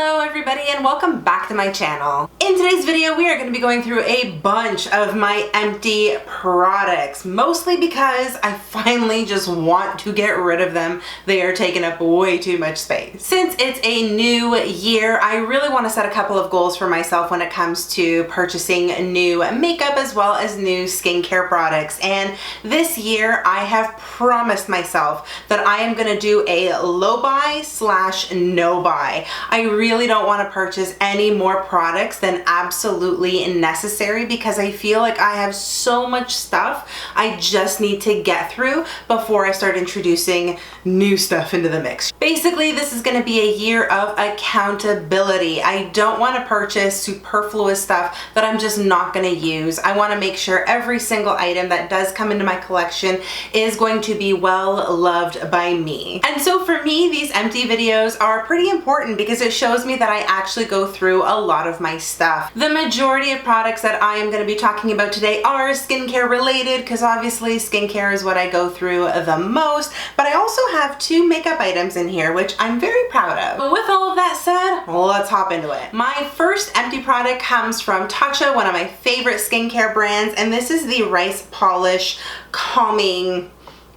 Hello everybody and welcome back to my channel. In today's video we are going to be going through a bunch of my empty products, mostly because I finally just want to get rid of them. They are taking up way too much space. Since it's a new year, I really want to set a couple of goals for myself when it comes to purchasing new makeup as well as new skincare products. And this year I have promised myself that I am going to do a low buy / no buy. I really don't want to purchase any more products than absolutely necessary because I feel like I have so much stuff I just need to get through before I start introducing new stuff into the mix. Basically, this is going to be a year of accountability. I don't want to purchase superfluous stuff that I'm just not going to use. I want to make sure every single item that does come into my collection is going to be well loved by me. And so for me, these empty videos are pretty important because it shows me that I actually go through a lot of my stuff. The majority of products that I am going to be talking about today are skincare related because obviously skincare is what I go through the most, but I also have 2 makeup items in here which I'm very proud of. But with all of that said, let's hop into it. My first empty product comes from Taupe, one of my favorite skincare brands, and this is the Rice Polish Calming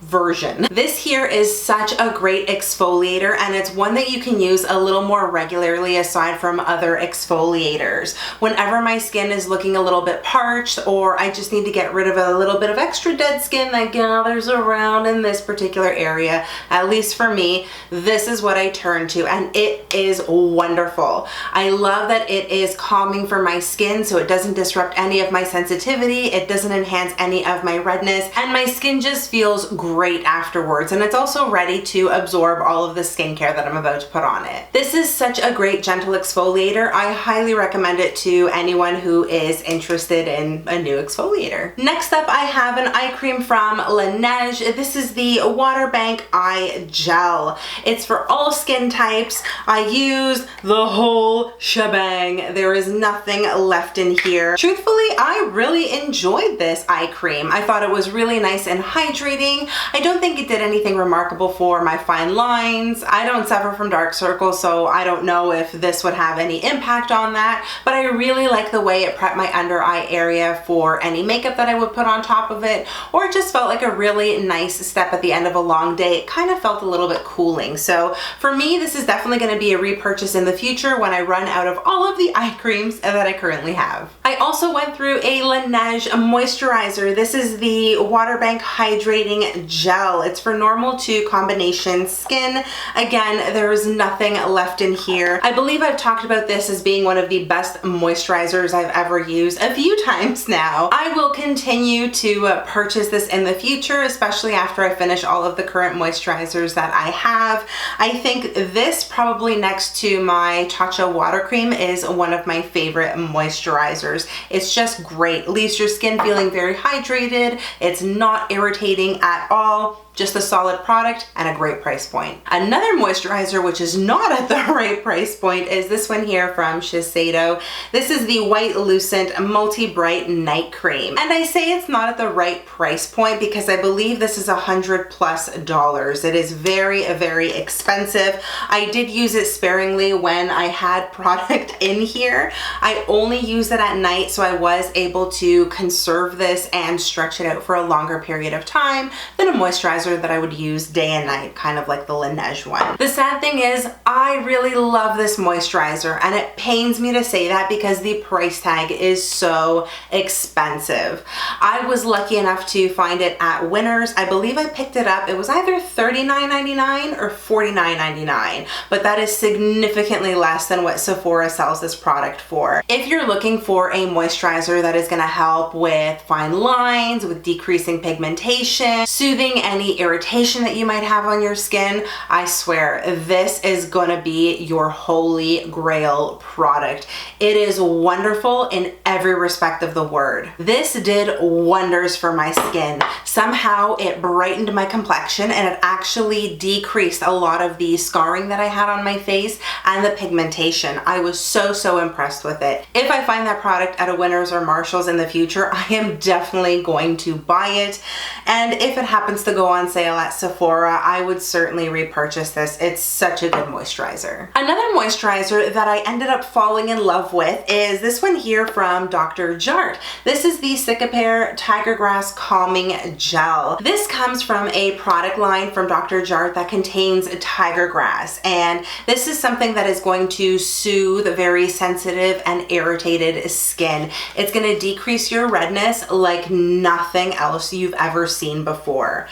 version. This here is such a great exfoliator and it's one that you can use a little more regularly aside from other exfoliators. Whenever my skin is looking a little bit parched or I just need to get rid of a little bit of extra dead skin that gathers around in this particular area, at least for me, this is what I turn to and it is wonderful. I love that it is calming for my skin so it doesn't disrupt any of my sensitivity, it doesn't enhance any of my redness, and my skin just feels great afterwards, and it's also ready to absorb all of the skincare that I'm about to put on it. This is such a great gentle exfoliator. I highly recommend it to anyone who is interested in a new exfoliator. Next up, I have an eye cream from Laneige. This is the Water Bank Eye Gel. It's for all skin types. I use the whole shebang. There is nothing left in here. Truthfully, I really enjoyed this eye cream. I thought it was really nice and hydrating. I don't think it did anything remarkable for my fine lines. I don't suffer from dark circles, so I don't know if this would have any impact on that, but I really like the way it prepped my under eye area for any makeup that I would put on top of it, or it just felt like a really nice step at the end of a long day. It kind of felt a little bit cooling. So for me, this is definitely going to be a repurchase in the future when I run out of all of the eye creams that I currently have. I also went through a Laneige moisturizer. This is the Water Bank Hydrating Gel. It's for normal to combination skin. Again, there is nothing left in here. I believe I've talked about this as being one of the best moisturizers I've ever used a few times now. I will continue to purchase this in the future, especially after I finish all of the current moisturizers that I have. I think this, probably next to my Tatcha water cream, is one of my favorite moisturizers. It's just great. Leaves your skin feeling very hydrated. It's not irritating at all. Just a solid product and a great price point. Another moisturizer which is not at the right price point is this one here from Shiseido. This is the White Lucent Multi-Bright Night Cream. And I say it's not at the right price point because I believe this is $100+. It is very, very expensive. I did use it sparingly when I had product in here. I only use it at night, so I was able to conserve this and stretch it out for a longer period of time than a moisturizer that I would use day and night, kind of like the Laneige one. The sad thing is I really love this moisturizer and it pains me to say that because the price tag is so expensive. I was lucky enough to find it at Winners. I believe I picked it up. It was either $39.99 or $49.99, but that is significantly less than what Sephora sells this product for. If you're looking for a moisturizer that is going to help with fine lines, with decreasing pigmentation, soothing any irritation that you might have on your skin, I swear this is gonna be your holy grail product. It is wonderful in every respect of the word. This did wonders for my skin. Somehow it brightened my complexion and it actually decreased a lot of the scarring that I had on my face and the pigmentation. I was so impressed with it. If I find that product at a Winners or Marshalls in the future, I am definitely going to buy it. And if it happens to go on on sale at Sephora, I would certainly repurchase this. It's such a good moisturizer. Another moisturizer that I ended up falling in love with is this one here from Dr. Jart. This is the Cicapair Tiger Grass Calming Gel. This comes from a product line from Dr. Jart that contains tiger grass, and this is something that is going to soothe very sensitive and irritated skin. It's going to decrease your redness like nothing else you've ever seen before.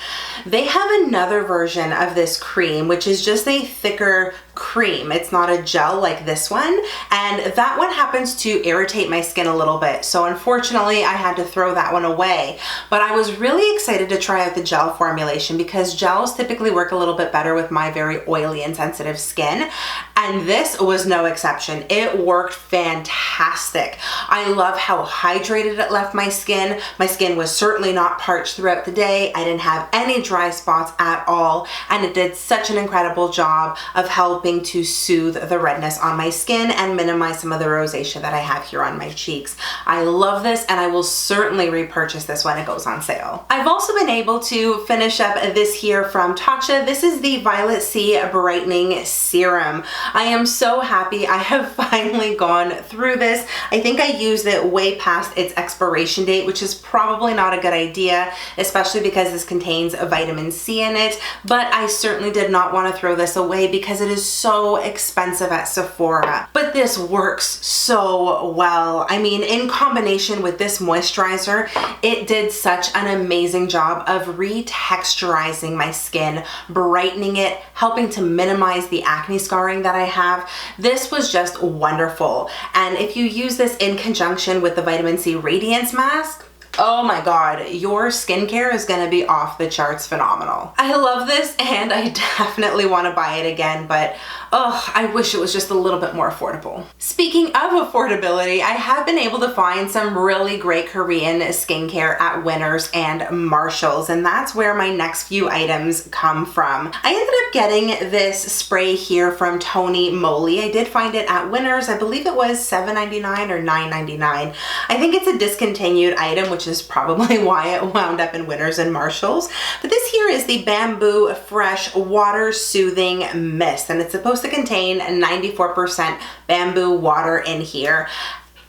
They have another version of this cream, which is just a thicker cream. It's not a gel like this one, and that one happens to irritate my skin a little bit, so unfortunately I had to throw that one away. But I was really excited to try out the gel formulation because gels typically work a little bit better with my very oily and sensitive skin, and this was no exception. It worked fantastic. I love how hydrated it left my skin. My skin was certainly not parched throughout the day. I didn't have any dry spots at all, and it did such an incredible job of helping to soothe the redness on my skin and minimize some of the rosacea that I have here on my cheeks. I love this, and I will certainly repurchase this when it goes on sale. I've also been able to finish up this here from Tatcha. This is the Violet Sea Brightening Serum. I am so happy I have finally gone through this. I think I used it way past its expiration date, which is probably not a good idea, especially because this contains a vitamin C in it, but I certainly did not want to throw this away because it is so expensive at Sephora. But this works so well. I mean, in combination with this moisturizer, it did such an amazing job of retexturizing my skin, brightening it, helping to minimize the acne scarring that I have. This was just wonderful. And if you use this in conjunction with the vitamin C Radiance Mask, oh my god, your skincare is going to be off the charts phenomenal. I love this, and I definitely want to buy it again, but oh, I wish it was just a little bit more affordable. Speaking of affordability, I have been able to find some really great Korean skincare at Winners and Marshalls, and that's where my next few items come from. I ended up getting this spray here from Tony Moly. I did find it at Winners. I believe it was $7.99 or $9.99. I think it's a discontinued item, which is probably why it wound up in Winners and Marshalls. But this here is the Bamboo Fresh Water Soothing Mist, and it's supposed to contain 94% bamboo water in here.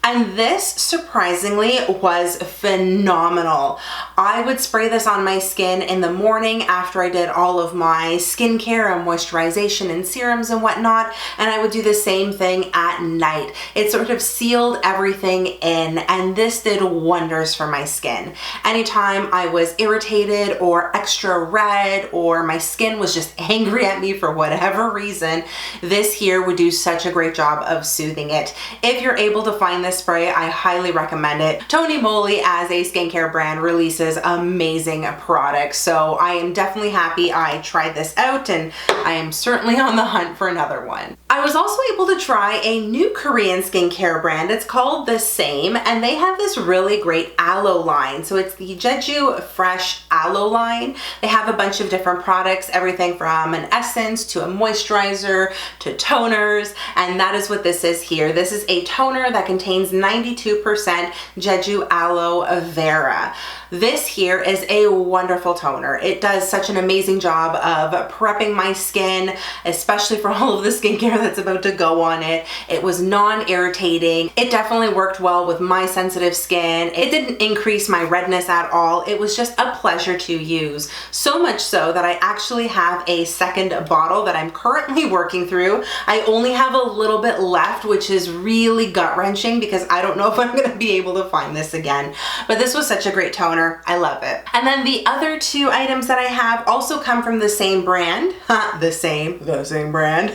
And this, surprisingly, was phenomenal. I would spray this on my skin in the morning after I did all of my skincare and moisturization and serums and whatnot, and I would do the same thing at night. It sort of sealed everything in, and this did wonders for my skin. Anytime I was irritated or extra red or my skin was just angry at me for whatever reason, this here would do such a great job of soothing it. If you're able to find this spray, I highly recommend it. Tony Moly as a skincare brand releases amazing products, so I am definitely happy I tried this out, and I am certainly on the hunt for another one. I was also able to try a new Korean skincare brand. It's called The Same, and they have this really great aloe line. So it's the Jeju Fresh Aloe line. They have a bunch of different products, everything from an essence to a moisturizer to toners, and that is what this is here. This is a toner that contains 92% Jeju Aloe Vera. This here is a wonderful toner. It does such an amazing job of prepping my skin, especially for all of the skincare that's about to go on it. It was non-irritating. It definitely worked well with my sensitive skin. It didn't increase my redness at all. It was just a pleasure to use. So much so that I actually have a second bottle that I'm currently working through. I only have a little bit left, which is really gut-wrenching because I don't know if I'm going to be able to find this again. But this was such a great toner. I love it. And then the other two items that I have also come from the same brand. The same brand.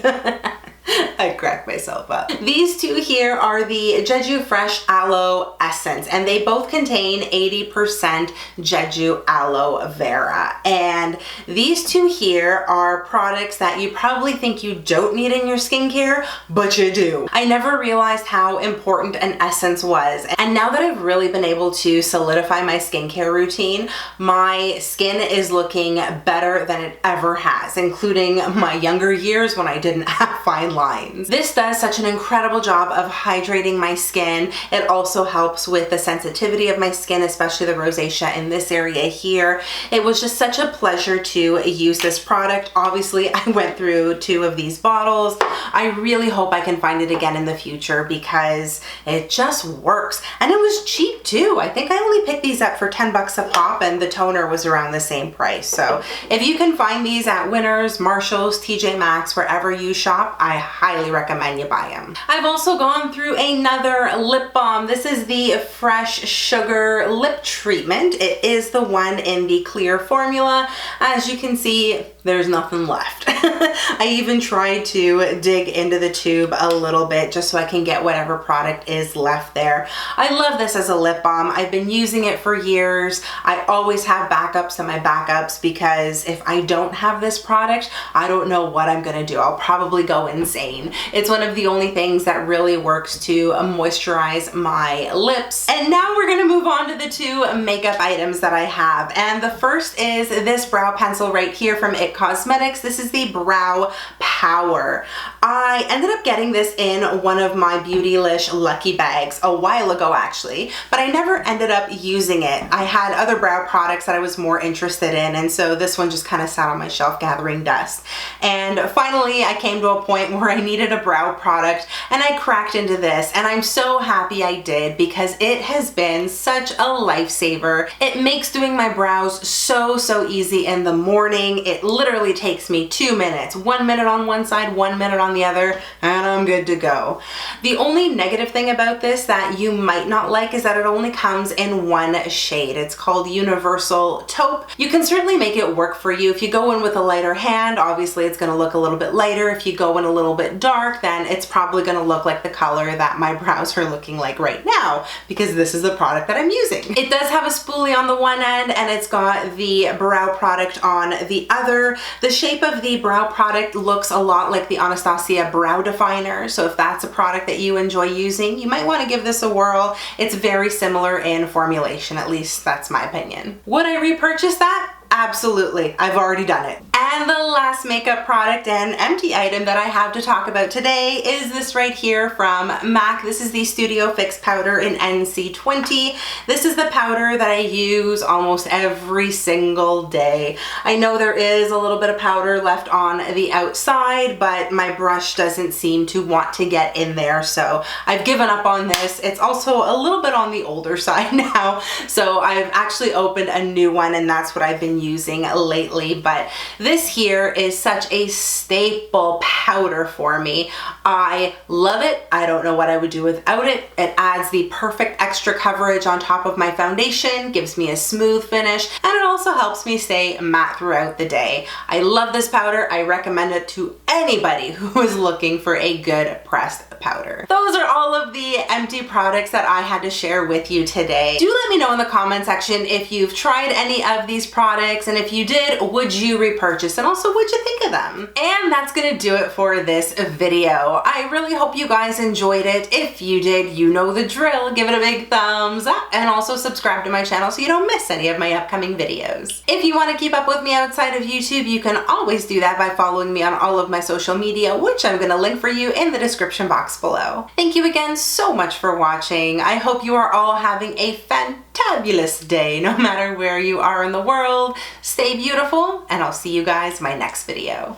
I cracked myself up. These two here are the Jeju Fresh Aloe Essence, and they both contain 80% Jeju Aloe Vera. And these two here are products that you probably think you don't need in your skincare, but you do. I never realized how important an essence was. And now that I've really been able to solidify my skincare routine, my skin is looking better than it ever has, including my younger years when I didn't have fine lines. This does such an incredible job of hydrating my skin. It also helps with the sensitivity of my skin, especially the rosacea in this area here. It was just such a pleasure to use this product. Obviously, I went through 2 of these bottles. I really hope I can find it again in the future because it just works. And it was cheap too. I think I only picked these up for 10 bucks a pop, and the toner was around the same price. So if you can find these at Winners, Marshalls, TJ Maxx, wherever you shop, I highly recommend you buy them. I've also gone through another lip balm. This is the Fresh Sugar Lip Treatment. It is the one in the clear formula. As you can see, there's nothing left. I even tried to dig into the tube a little bit just so I can get whatever product is left there. I love this as a lip balm. I've been using it for years. I always have backups on my backups because if I don't have this product, I don't know what I'm gonna do. I'll probably go insane. It's one of the only things that really works to moisturize my lips. And now we're gonna move on to the 2 makeup items that I have. And the first is this brow pencil right here from It Cosmetics. This is the Brow Power. I ended up getting this in one of my Beautylish lucky bags a while ago actually, but I never ended up using it. I had other brow products that I was more interested in, and so this one just kind of sat on my shelf gathering dust. And finally I came to a point where I needed a brow product and I cracked into this, and I'm so happy I did because it has been such a lifesaver. It makes doing my brows so easy in the morning. It literally takes me 2 minutes. 1 minute on one side, 1 minute on the other, and I'm good to go. The only negative thing about this that you might not like is that it only comes in 1 shade. It's called Universal Taupe. You can certainly make it work for you. If you go in with a lighter hand, obviously it's gonna look a little bit lighter. If you go in a little bit dark, then it's probably gonna look like the color that my brows are looking like right now because this is the product that I'm using. It does have a spoolie on the one end and it's got the brow product on the other. The shape of the brow product looks a lot like the Anastasia Brow Definer, so if that's a product that you enjoy using, you might want to give this a whirl. It's very similar in formulation, at least that's my opinion. Would I repurchase that? Absolutely. I've already done it. And the last makeup product and empty item that I have to talk about today is this right here from MAC. This is the Studio Fix powder in NC20. This is the powder that I use almost every single day. I know there is a little bit of powder left on the outside, but my brush doesn't seem to want to get in there, so I've given up on this. It's also a little bit on the older side now, so I've actually opened a new one and that's what I've been using lately. But this here is such a staple powder for me. I love it. I don't know what I would do without it. It adds the perfect extra coverage on top of my foundation, gives me a smooth finish, and it also helps me stay matte throughout the day. I love this powder. I recommend it to anybody who is looking for a good pressed powder. Those are all of the empty products that I had to share with you today. Do let me know in the comment section if you've tried any of these products, and if you did, would you repurchase, and also what'd you think of them? And that's gonna do it for this video. I really hope you guys enjoyed it. If you did, you know the drill. Give it a big thumbs up and also subscribe to my channel so you don't miss any of my upcoming videos. If you want to keep up with me outside of YouTube, you can always do that by following me on all of my social media, which I'm gonna link for you in the description box below. Thank you again so much for watching. I hope you are all having a fantabulous day, no matter where you are in the world. Stay beautiful, and I'll see you guys in my next video.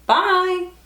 Bye!